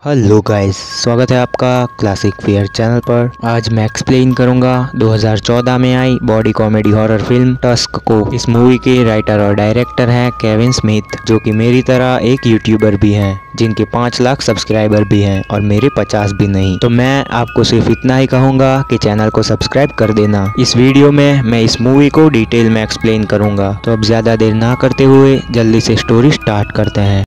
Hello guys, स्वागत है आपका क्लासिक फेयर चैनल पर। आज मैं एक्सप्लेन करूंगा 2014 में आई body comedy horror film Tusk को। इस मूवी के राइटर और डायरेक्टर हैं केविन स्मिथ, जो कि मेरी तरह एक यूट्यूबर भी हैं, जिनके 5 लाख सब्सक्राइबर भी हैं और मेरे 50 भी नहीं। तो मैं आपको सिर्फ इतना ही कहूँगा कि चैनल को सब्सक्राइब कर देना। इस वीडियो में मैं इस मूवी को डिटेल में एक्सप्लेन करूँगा। तो अब ज़्यादा देर ना करते हुए जल्दी से स्टोरी स्टार्ट करते हैं।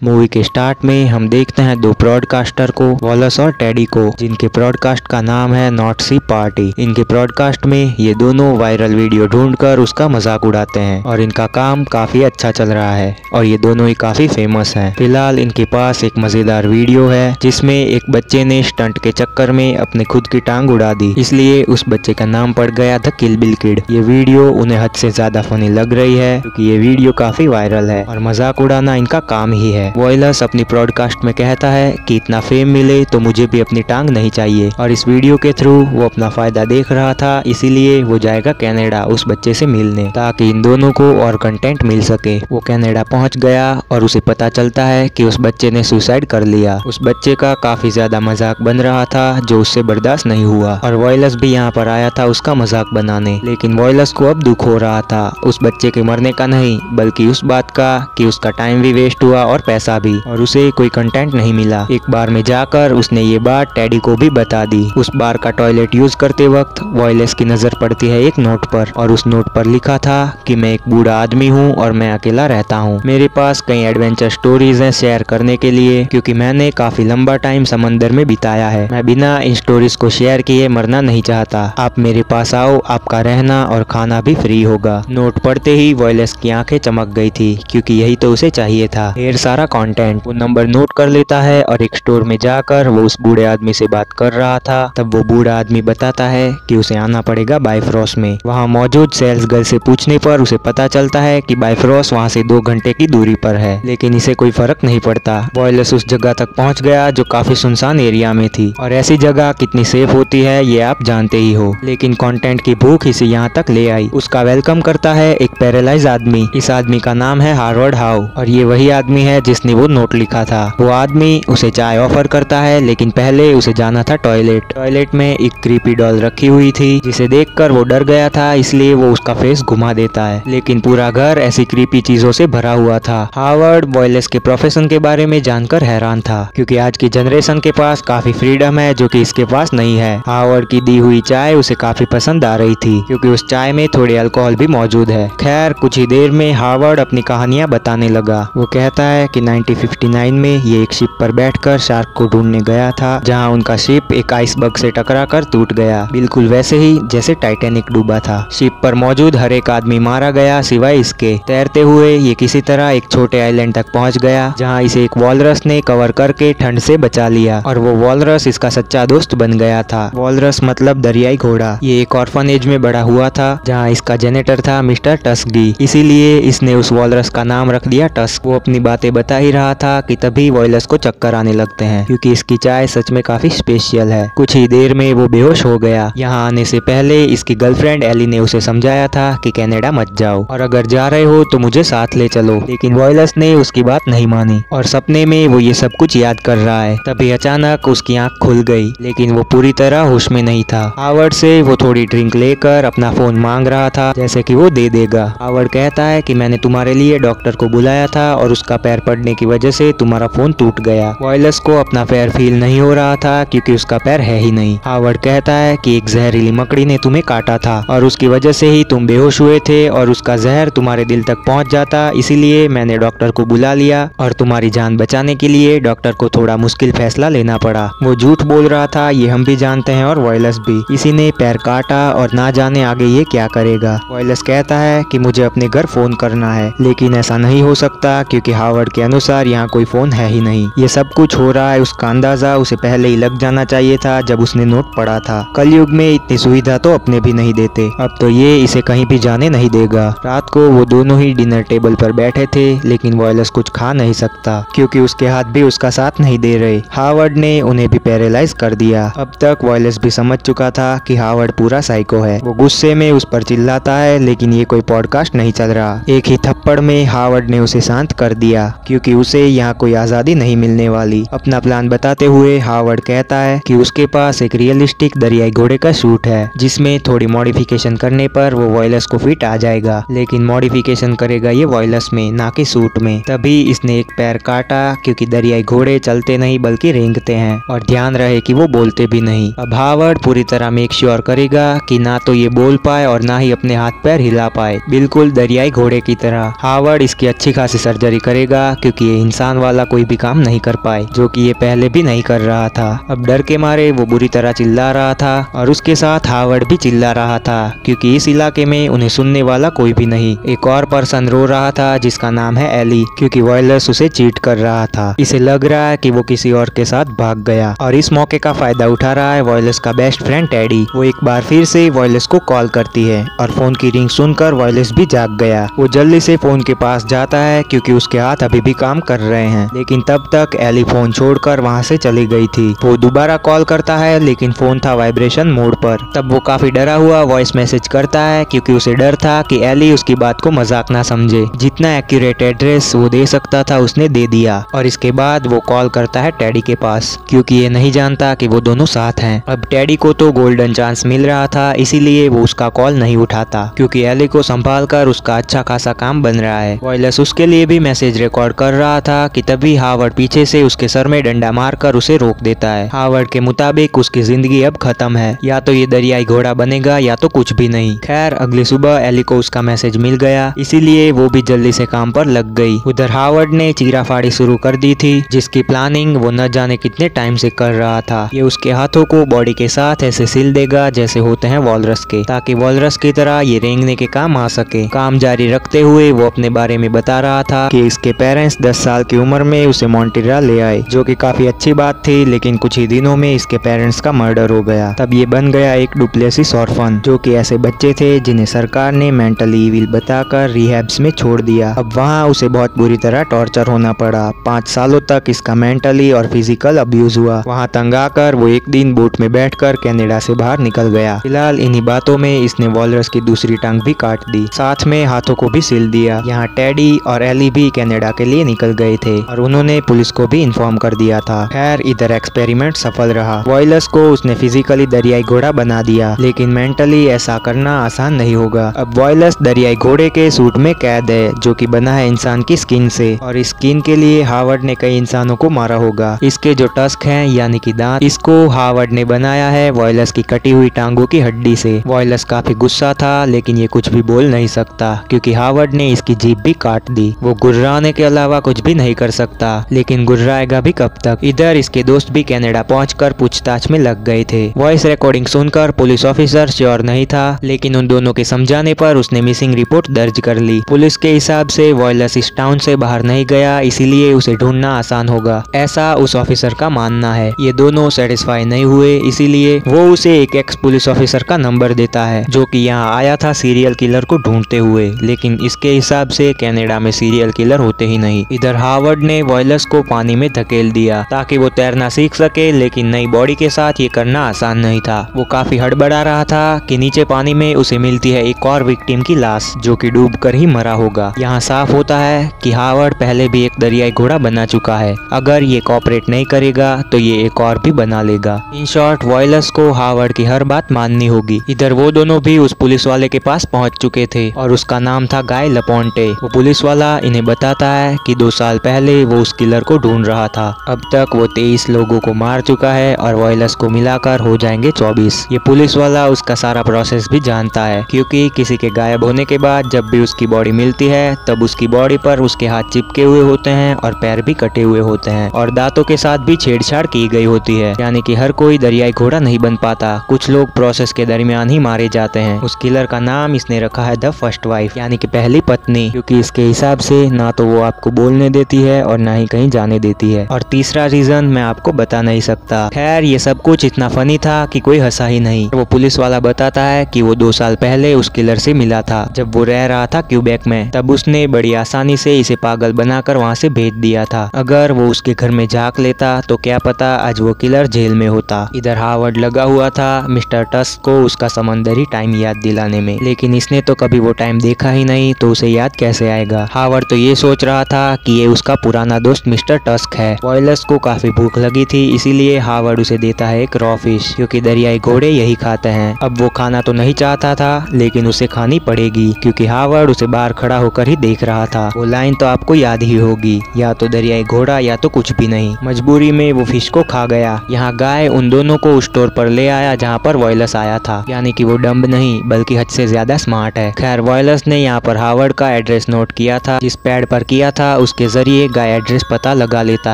मूवी के स्टार्ट में हम देखते हैं दो ब्रॉडकास्टर को, वॉलस और टेडी को, जिनके ब्रॉडकास्ट का नाम है नॉट सी पार्टी। इनके ब्रॉडकास्ट में ये दोनों वायरल वीडियो ढूंढकर उसका मजाक उड़ाते हैं और इनका काम काफी अच्छा चल रहा है और ये दोनों ही काफी फेमस हैं। फिलहाल इनके पास एक मजेदार वीडियो है जिसमें एक बच्चे ने स्टंट के चक्कर में अपने खुद की टांग उड़ा दी, इसलिए उस बच्चे का नाम पड़ गया द किल बिल किड। ये वीडियो उन्हें हद से ज्यादा फनी लग रही है क्योंकि ये वीडियो काफी वायरल है और मजाक उड़ाना इनका काम ही है। वॉयलस अपनी ब्रॉडकास्ट में कहता है कि इतना फेम मिले तो मुझे भी अपनी टांग नहीं चाहिए, और इस वीडियो के थ्रू वो अपना फायदा देख रहा था, इसीलिए वो जाएगा कनाडा उस बच्चे से मिलने ताकि इन दोनों को और कंटेंट मिल सके। वो कनाडा पहुंच गया और उसे पता चलता है कि उस बच्चे ने सुसाइड कर लिया। उस बच्चे का काफी ज्यादा मजाक बन रहा था जो उससे बर्दाश्त नहीं हुआ, और वॉयलस भी यहाँ पर आया था उसका मजाक बनाने। लेकिन वॉयलस को अब दुख हो रहा था उस बच्चे के मरने का नहीं, बल्कि उस बात का कि उसका टाइम भी वेस्ट हुआ और पैसा भी, और उसे कोई कंटेंट नहीं मिला। एक बार में जाकर उसने ये बात टेडी को भी बता दी। उस बार का टॉयलेट यूज करते वक्त वॉयलेस की नजर पड़ती है एक नोट पर, और उस नोट पर लिखा था कि मैं एक बूढ़ा आदमी हूँ और मैं अकेला रहता हूँ। मेरे पास कई एडवेंचर स्टोरीज हैं शेयर करने के लिए, क्योंकि मैंने काफी लंबा टाइम समंदर में बिताया है। मैं बिना इन स्टोरीज को शेयर किए मरना नहीं चाहता। आप मेरे पास आओ, आपका रहना और खाना भी फ्री होगा। नोट पढ़ते ही वॉयलेस की आंखें चमक गई थी, क्योंकि यही तो उसे चाहिए था, ढेर सारा कंटेंट। वो नंबर नोट कर लेता है और एक स्टोर में जाकर वो उस बूढ़े आदमी से बात कर रहा था। तब वो बूढ़ा आदमी बताता है कि उसे आना पड़ेगा बाइफ्रॉस में। वहाँ मौजूद सेल्स गर्ल से पूछने पर उसे पता चलता है कि बाइफ्रॉस वहाँ से 2 घंटे की दूरी पर है, लेकिन इसे कोई फर्क नहीं पड़ता। वॉयलस उस जगह तक पहुँच गया जो काफी सुनसान एरिया में थी, और ऐसी जगह कितनी सेफ होती है ये आप जानते ही हो। लेकिन कंटेंट की भूख इसे यहाँ तक ले आई। उसका वेलकम करता है एक पैरालाइज आदमी। इस आदमी का नाम है हार्वर्ड हाउ, और ये वही आदमी है जिसने वो नोट लिखा था। वो आदमी उसे चाय ऑफर करता है, लेकिन पहले उसे जाना था टॉयलेट। टॉयलेट में एक क्रीपी डॉल रखी हुई थी जिसे देखकर वो डर गया था, इसलिए वो उसका फेस घुमा देता है, लेकिन पूरा घर ऐसी क्रीपी चीजों से भरा हुआ था। हार्वर्ड वॉयलेस के प्रोफेशन के बारे में जानकर हैरान था, क्योंकि आज की जनरेशन के पास काफी फ्रीडम है जो कि इसके पास नहीं है। हार्वर्ड की दी हुई चाय उसे काफी पसंद आ रही थी, क्योंकि उस चाय में थोड़ी अल्कोहल भी मौजूद है। खैर, कुछ ही देर में हार्वर्ड अपनी कहानियां बताने लगा। वो कहता है कि 1959 में ये एक शिप पर बैठकर शार्क को ढूंढने गया था, जहां उनका शिप एक आइसबर्ग से टकराकर टूट गया, बिल्कुल वैसे ही जैसे टाइटैनिक डूबा था। शिप पर मौजूद हर एक आदमी मारा गया सिवाय इसके। तैरते हुए ये किसी तरह एक छोटे आइलैंड तक पहुंच गया, जहां इसे एक वॉलरस ने कवर करके ठंड से बचा लिया, और वो वॉलरस इसका सच्चा दोस्त बन गया था। वॉलरस मतलब दरियाई घोड़ा। ये एक ऑर्फनेज में बड़ा हुआ था, जहाँ इसका जेनेटर था मिस्टर टस्की, इसीलिए इसने उस वॉलरस का नाम रख दिया टस्क। वो अपनी बातें बता ही रहा था कि तभी वॉयलस को चक्कर आने लगते हैं, क्योंकि इसकी चाय सच में काफी स्पेशल है। कुछ ही देर में वो बेहोश हो गया। यहाँ आने से पहले इसकी गर्लफ्रेंड एली ने उसे समझाया था कि कनाडा मत जाओ, और अगर जा रहे हो तो मुझे साथ ले चलो, लेकिन वॉयलस ने उसकी बात नहीं मानी, और सपने में वो ये सब कुछ याद कर रहा है। तभी अचानक उसकी आंख खुल गई, लेकिन वो पूरी तरह होश में नहीं था। हार्वर्ड से वो थोड़ी ड्रिंक लेकर अपना फोन मांग रहा था, जैसे कि वो दे देगा। हार्वर्ड कहता है कि मैंने तुम्हारे लिए डॉक्टर को बुलाया था और उसका पैर पड़ने की वजह से तुम्हारा फोन टूट गया। वॉयलस को अपना पैर फील नहीं हो रहा था, क्योंकि उसका पैर है ही नहीं। हार्वर्ड कहता है कि एक जहरीली मकड़ी ने तुम्हें काटा था और उसकी वजह से ही तुम बेहोश हुए थे, और उसका जहर तुम्हारे दिल तक पहुंच जाता, इसीलिए मैंने डॉक्टर को बुला लिया, और तुम्हारी जान बचाने के लिए डॉक्टर को थोड़ा मुश्किल फैसला लेना पड़ा। वो झूठ बोल रहा था, ये हम भी जानते हैं और वॉयलस भी। इसी ने पैर काटा और ना जाने आगे ये क्या करेगा। वॉयलस कहता है कि मुझे अपने घर फोन करना है, लेकिन ऐसा नहीं हो सकता, क्योंकि हार्वर्ड के अनुसार यहाँ कोई फोन है ही नहीं। ये सब कुछ हो रहा है उसका अंदाजा उसे पहले ही लग जाना चाहिए था जब उसने नोट पढ़ा था। कलयुग में इतनी सुविधा तो अपने भी नहीं देते, अब तो ये इसे कहीं भी जाने नहीं देगा। रात को वो दोनों ही डिनर टेबल पर बैठे थे, लेकिन वॉयलस कुछ खा नहीं सकता क्योंकि उसके हाथ भी उसका साथ नहीं दे रहे। हावर्ड ने उन्हें भी पैरालाइज कर दिया। अब तक वॉयलस भी समझ चुका था कि हावर्ड पूरा साइको है। वो गुस्से में उस पर चिल्लाता है, लेकिन ये कोई पॉडकास्ट नहीं चल रहा। एक ही थप्पड़ में हावर्ड ने उसे शांत कर दिया क्योंकि उसे यहाँ कोई आजादी नहीं मिलने वाली। अपना प्लान बताते हुए हावर्ड कहता है कि उसके पास एक रियलिस्टिक दरियाई घोड़े का सूट है जिसमें थोड़ी मॉडिफिकेशन करने पर वो वॉयलस को फिट आ जाएगा, लेकिन मॉडिफिकेशन करेगा ये वॉयलस में ना कि सूट में। तभी इसने एक पैर काटा क्योंकि दरियाई घोड़े चलते नहीं बल्कि रेंगते हैं, और ध्यान रहे कि वो बोलते भी नहीं। अब हावर्ड पूरी तरह मेक श्योर करेगा कि ना तो ये बोल पाए और ना ही अपने हाथ पैर हिला पाए, बिल्कुल दरियाई घोड़े की तरह। हावर्ड इसकी अच्छी खासी सर्जरी करेगा क्योंकि ये इंसान वाला कोई भी काम नहीं कर पाए, जो कि ये पहले भी नहीं कर रहा था। अब डर के मारे वो बुरी तरह चिल्ला रहा था और उसके साथ हावर्ड भी चिल्ला रहा था क्योंकि इस इलाके में उन्हें सुनने वाला कोई भी नहीं। एक और पर्सन रो रहा था जिसका नाम है एली, क्योंकि वॉयलस उसे चीट कर रहा था। इसे लग रहा है कि वो किसी और के साथ भाग गया और इस मौके का फायदा उठा रहा है वॉयलस का बेस्ट फ्रेंड टेडी। वो एक बार फिर से वॉयलस को कॉल करती है और फोन की रिंग सुनकर वॉयलस भी जाग गया। वो जल्दी से फोन के पास जाता है क्योंकि उसके हाथ अभी भी काम कर रहे हैं, लेकिन तब तक एली फोन छोड़कर वहाँ से चली गई थी। वो दोबारा कॉल करता है लेकिन फोन था वाइब्रेशन मोड पर। तब वो काफी डरा हुआ वॉइस मैसेज करता है क्योंकि उसे डर था कि एली उसकी बात को मजाक ना समझे। जितना एक्यूरेट एड्रेस वो दे सकता था उसने दे दिया, और इसके बाद वो कॉल करता है टेडी के पास क्योंकि ये नहीं जानता कि वो दोनों साथ हैं। अब टेडी को तो गोल्डन चांस मिल रहा था, इसीलिए वो उसका कॉल नहीं उठाता क्योंकि एली को संभाल कर उसका अच्छा खासा काम बन रहा है। वॉयलस उसके लिए भी मैसेज रिकॉर्ड कर रहा था कि तभी हावर्ड पीछे से उसके सर में डंडा मारकर उसे रोक देता है। हावर्ड के मुताबिक उसकी जिंदगी अब खत्म है, या तो ये दरियाई घोड़ा बनेगा या तो कुछ भी नहीं। खैर अगली सुबह एली को उसका मैसेज मिल गया, इसीलिए वो भी जल्दी से काम पर लग गई। उधर हावर्ड ने चीराफाड़ी शुरू कर दी थी जिसकी प्लानिंग वो न जाने कितने टाइम से कर रहा था। ये उसके हाथों को बॉडी के साथ ऐसे सिल देगा जैसे होते हैं वॉलरस के, ताकि वॉलरस की तरह ये रेंगने के काम आ सके। काम जारी रखते हुए वो अपने बारे में बता रहा था कि इसके पेरेंट्स 10 साल की उम्र में उसे मॉन्टेरियल ले आए, जो कि काफी अच्छी बात थी, लेकिन कुछ ही दिनों में इसके पेरेंट्स का मर्डर हो गया। तब ये बन गया एक डुप्लेसिस ऑर्फन, जो कि ऐसे बच्चे थे जिन्हें सरकार ने मेंटली इविल बताकर रिहैब्स में छोड़ दिया। अब वहाँ उसे बहुत बुरी तरह टॉर्चर होना पड़ा। 5 सालों तक इसका मेंटली और फिजिकल अब्यूज हुआ। वहाँ तंग आकर वो एक दिन बोट में बैठकर कनाडा से बाहर निकल गया। फिलहाल इन्हीं बातों में इसने वॉलरस की दूसरी टांग भी काट दी, साथ में हाथों को भी सिल दिया। यहाँ टेडी और एली भी कनाडा के लिए निकल गए थे और उन्होंने पुलिस को भी इन्फॉर्म कर दिया था। खैर इधर एक्सपेरिमेंट सफल रहा। वॉयलस को उसने फिजिकली दरियाई घोड़ा बना दिया, लेकिन मेंटली ऐसा करना आसान नहीं होगा। अब वॉयलस दरियाई घोड़े के सूट में कैद है, जो कि बना है इंसान की स्किन से, और इस स्किन के लिए हावर्ड ने कई इंसानों को मारा होगा। इसके जो टस्क हैं यानी कि दांत, इसको हावर्ड ने बनाया है वॉयलस की कटी हुई टांगों की हड्डी से। वॉयलस काफी गुस्सा था, लेकिन ये कुछ भी बोल नहीं सकता क्योंकि हावर्ड ने इसकी जीभ भी काट दी। वो गुर्राने के अलावा कुछ भी नहीं कर सकता, लेकिन गुर्राएगा भी कब तक। इधर इसके दोस्त भी कनाडा पहुंचकर पूछताछ में लग गए थे। वॉइस रिकॉर्डिंग सुनकर पुलिस ऑफिसर श्योर नहीं था, लेकिन उन दोनों के समझाने पर उसने मिसिंग रिपोर्ट दर्ज कर ली। पुलिस के हिसाब से वॉयलस इस टाउन से बाहर नहीं गया, इसीलिए उसे ढूंढना आसान होगा, ऐसा उस ऑफिसर का मानना है। ये दोनों सेटिस्फाई नहीं हुए, इसीलिए वो उसे एक एक्स पुलिस ऑफिसर का नंबर देता है जो कि यहाँ आया था सीरियल किलर को ढूंढते हुए, लेकिन इसके हिसाब से कनाडा में सीरियल किलर होते ही नहीं। इधर हावर्ड ने वॉयलस को पानी में धकेल दिया ताकि वो तैरना सीख सके, लेकिन नई बॉडी के साथ ये करना आसान नहीं था। वो काफी हड़बड़ा रहा था कि नीचे पानी में उसे मिलती है एक और विक्टिम की लाश, जो कि डूबकर ही मरा होगा। यहाँ साफ होता है कि हावर्ड पहले भी एक दरियाई घोड़ा बना चुका है। अगर ये कॉपरेट नहीं करेगा तो ये एक और भी बना लेगा। इन शॉर्ट वॉयलस को हावर्ड की हर बात माननी होगी। इधर वो दोनों भी उस पुलिस वाले के पास पहुंच चुके थे और उसका नाम था गाय लपोंटे। वो पुलिस वाला इन्हें बताता है कि 2 साल पहले वो उस किलर को ढूंढ रहा था। अब तक वो 23 लोगों को मार चुका है और वॉयलस को मिलाकर हो जाएंगे 24। ये पुलिस वाला उसका सारा प्रोसेस भी जानता है, क्योंकि किसी के गायब होने के बाद जब भी उसकी बॉडी मिलती है तब उसकी बॉडी पर उसके हाथ चिपके हुए होते हैं और पैर भी कटे हुए होते हैं और दांतों के साथ भी छेड़छाड़ की गई होती है। यानी कि हर कोई दरियाई घोड़ा नहीं बन पाता, कुछ लोग प्रोसेस के दरमियान ही मारे जाते हैं। उस किलर का नाम इसने रखा है द फर्स्ट वाइफ, यानी कि पहली पत्नी, क्योंकि इसके हिसाब से ना तो वो आपको बोलने देती है और ना ही कहीं जाने देती है। और तीसरा रीजन मैं आपको बता नहीं सकता। खैर ये सब कुछ इतना फनी था कि कोई हंसा ही नहीं। वो पुलिस वाला बताता है कि वो 2 साल पहले उस किलर से मिला था जब वो रह रहा था क्यूबेक में। तब उसने बड़ी आसानी से इसे पागल बनाकर वहाँ से भेज दिया था। अगर वो उसके घर में झांक लेता तो क्या पता आज वो किलर जेल में होता। इधर हावर्ड लगा हुआ था मिस्टर टस्क को उसका समंदरी टाइम याद दिलाने में, लेकिन इसने तो कभी वो टाइम देखा ही नहीं तो उसे याद कैसे आएगा। हावर्ड तो ये सोच रहा था कि ये उसका पुराना दोस्त मिस्टर टस्क है। वॉयलस को काफी भूख लगी थी, इसीलिए हावर्ड उसे देता है एक रॉ फिश, क्योंकि दरियाई घोड़े यही खाते हैं। अब वो खाना तो नहीं चाहता था लेकिन उसे खानी पड़ेगी, क्योंकि हावर्ड उसे बाहर खड़ा होकर ही देख रहा था। वो लाइन तो आपको याद ही होगी, या तो दरियाई घोड़ा या तो कुछ भी नहीं। मजबूरी में वो फिश को खा गया। यहाँ गाय उन दोनों को उस स्टोर पर ले आया जहाँ पर वॉयलस आया था, यानी कि वो डम्ब नहीं बल्कि हद से ज्यादा स्मार्ट है। खैर वॉयलस ने यहाँ पर हावर्ड का एड्रेस नोट किया था, जिस पैड पर किया था उसके जरिए गाय एड्रेस पता लगा लेता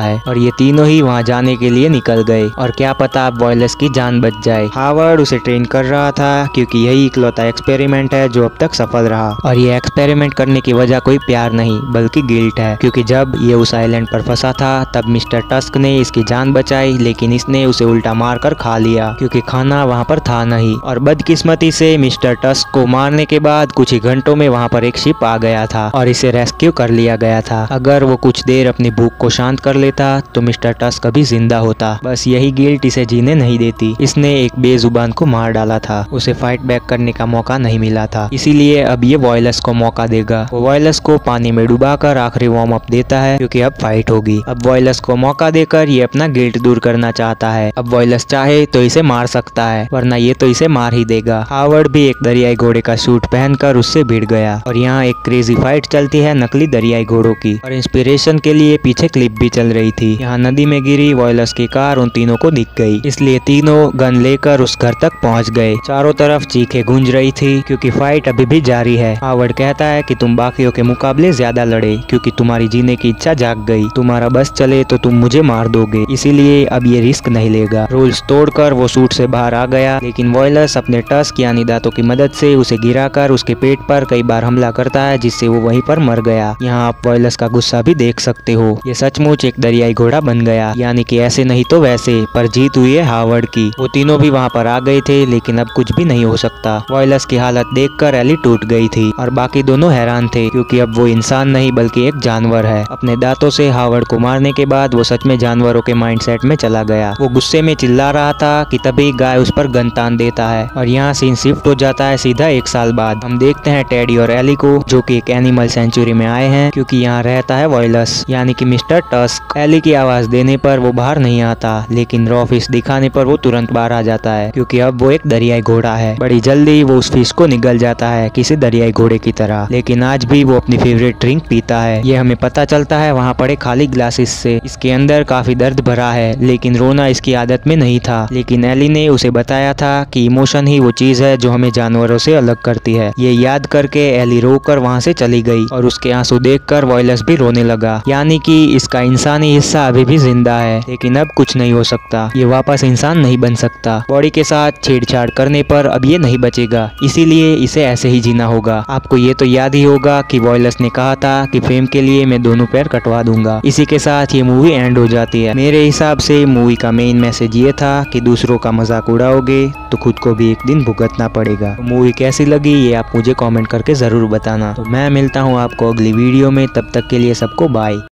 है और ये तीनों ही वहाँ जाने के लिए निकल गए। और क्या पता अब वॉयलस की जान बच जाए। हावर्ड उसे ट्रेन कर रहा था क्योंकि यही इकलौता एक्सपेरिमेंट है जो अब तक सफल रहा। और ये एक्सपेरिमेंट करने की वजह कोई प्यार नहीं बल्कि गिल्ट है, क्योंकि जब ये उस आइलैंड पर फंसा था तब मिस्टर टस्क ने इसकी जान बचाई, लेकिन इसने उसे उल्टा मारकर खा लिया क्योंकि खाना वहाँ पर था नहीं। और बदकिस्मती से मिस्टर टस्क को मारने के बाद कुछ ही घंटों में वहाँ पर एक शिप आ गया था और इसे रेस्क्यू कर लिया गया था। अगर वो कुछ देर अपनी भूख को शांत कर लेता तो मिस्टर टस्क अभी जिंदा होता। बस यही गिल्ट इसे जीने नहीं देती। इसने एक बेजुबान को मार डाला था, उसे फाइट बैक करने का मौका नहीं मिला था, इसीलिए अब ये वॉयलस को मौका देगा। वो वॉयलस को पानी में डुबाकर आखिरी वार्म अप देता है क्योंकि अब फाइट होगी। अब वॉयलस को मौका देकर ये अपना गिल्ट दूर करना चाहता है। अब वॉयलस चाहे तो इसे मार सकता है, वरना ये तो इसे मार ही देगा। हावर्ड भी एक दरियाई घोड़े का सूट पहनकर उससे भिड़ गया और यहाँ एक क्रेजी फाइट चलती है नकली दरियाई घोड़ों की। और इंस्पिरेशन के लिए पीछे क्लिप भी चल रही थी। यहाँ नदी में गिरी वॉयलस की कार उन तीनों को दिख गई, इसलिए तीनों गन लेकर उस घर तक पहुँच गए। चारों तरफ चीखें गूंज रही थी क्योंकि फाइट अभी भी जारी है। हावर्ड कहता है कि तुम बाकियों के मुकाबले ज्यादा लड़े क्योंकि तुम्हारी जीने की इच्छा जाग गई। तुम्हारा बस चले तो तुम मुझे मार दोगे, इसीलिए अब ये रिस्क नहीं लेगा। रूल्स तोड़कर वो सूट से बाहर आ गया, लेकिन वॉयलस अपने टस्क यानी दांतों की मदद से उसे गिराकर उसके पेट पर कई बार हमला करता है, जिससे वो वहीं पर मर गया। यहाँ आप वॉयलस का गुस्सा भी देख सकते हो। ये सचमुच एक दरियाई घोड़ा बन गया, यानी कि ऐसे नहीं तो वैसे, पर जीत हुई है हावर्ड की। वो तीनों भी वहाँ पर आ गए थे, लेकिन अब कुछ भी नहीं हो सकता। वॉयलस की हालत देखकर एली टूट गई थी और बाकी दोनों हैरान थे क्योंकि अब वो इंसान नहीं बल्कि एक जानवर है। अपने दांतों से हावर्ड को मारने के बाद वो सच में जानवरों के माइंडसेट में चला गया। वो गुस्से में चिल्ला रहा था कि तभी गाय उस पर गन तान देता है और यहाँ सीन शिफ्ट हो जाता है सीधा 1 साल बाद। हम देखते हैं टेडी और एली को जो कि एक एनिमल सेंचुरी में आए हैं क्योंकि यहाँ रहता है वॉयलस यानी कि मिस्टर टस्क। एली की आवाज देने पर वो बाहर नहीं आता, लेकिन रॉ फिश दिखाने पर वो तुरंत बाहर आ जाता है क्योंकि अब वो एक दरियाई घोड़ा है। बड़ी जल्दी वो उस फिश को निगल जाता है किसी दरियाई घोड़े की तरह, लेकिन आज भी वो अपनी फेवरेट ड्रिंक पीता है। ये हमें पता चलता है वहाँ पड़े खाली ग्लासेस से। इसके अंदर काफी दर्द भरा है, लेकिन रोना इसकी आदत में नहीं था। लेकिन एली ने उसे बताया था कि इमोशन ही वो चीज है जो हमें जानवरों से अलग करती है। ये याद करके एली रोकर वहाँ से चली गई और उसके आंसू देखकर वॉयलस भी रोने लगा, यानी कि इसका इंसानी हिस्सा अभी भी जिंदा है, लेकिन अब कुछ नहीं हो सकता। ये वापस इंसान नहीं बन सकता। बॉडी के साथ छेड़छाड़ करने पर अब ये नहीं बचेगा, इसीलिए इसे ऐसे ही जीना होगा। आपको ये तो याद ही होगा कि वॉयलस ने कहा था कि फेम के लिए मैं दोनों पैर कटवा दूंगा। इसी के साथ ये मूवी एंड हो जाती है। मेरे हिसाब से मूवी का मेन मैसेज ये था कि दूसरों का मजाक उड़ाओगे तो खुद को भी एक दिन भुगतना पड़ेगा। तो मूवी कैसी लगी ये आप मुझे कमेंट करके जरूर बताना। तो मैं मिलता हूँ आपको अगली वीडियो में, तब तक के लिए सबको बाय।